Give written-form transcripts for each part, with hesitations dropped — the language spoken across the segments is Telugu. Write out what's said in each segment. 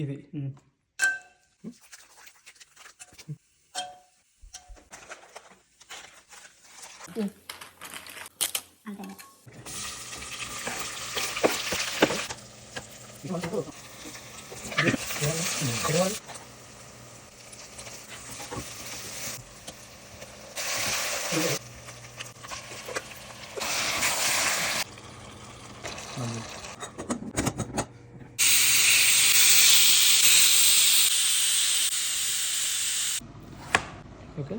ఇది ఓకే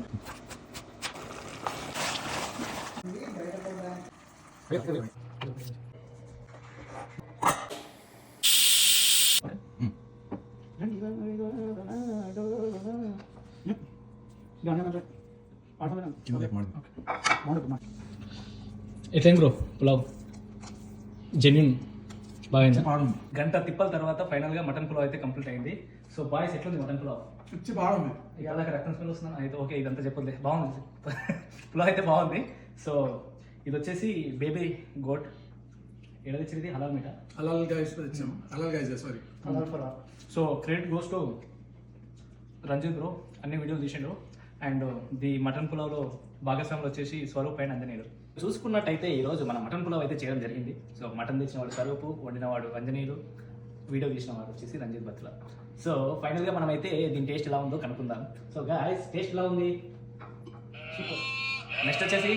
ఎట్లయింది బ్రో పులావ్ జెన్యున్ బాగా గంట తిప్పల తర్వాత ఫైనల్గా మటన్ పులావ్ అయితే కంప్లీట్ అయింది. సో బాయ్స్ ఎట్లుంది మటన్ పులావ్? బాగుంది. ఇక అలాగే రక్తం స్మెల్ వస్తున్నాను అయితే ఓకే ఇదంతా చెప్పొద్దు బాగుంది పులావ్ అయితే బాగుంది. సో ఇది వచ్చేసి బేబీ గోట్ ఏడా తెచ్చింది హలాల్ మీట హలాల్ గైస్ తెచ్చాము. Halal guys sorry halal for so credit goes to Ranjith bro అన్ని వీడియోలు తీసిండు. అండ్ ది మటన్ పులావ్లో భాగస్వాములు వచ్చేసి స్వరూప్ అండ్ అంజనీయులు. చూసుకున్నట్టయితే ఈరోజు మన మటన్ పులావ్ అయితే చేయడం జరిగింది. సో మటన్ తెచ్చిన వాడు స్వరూపు, వండినవాడు అంజనీయులు, వీడియో తీసిన వాడు వచ్చేసి రంజిత్ బత్ల. సో ఫైనల్గా మనం అయితే దీని టేస్ట్ ఎలా ఉందో కనుక్కుందాం. సో గాయ్స్ టేస్ట్ ఎలా ఉంది? సూపర్. నెక్స్ట్ వచ్చేసి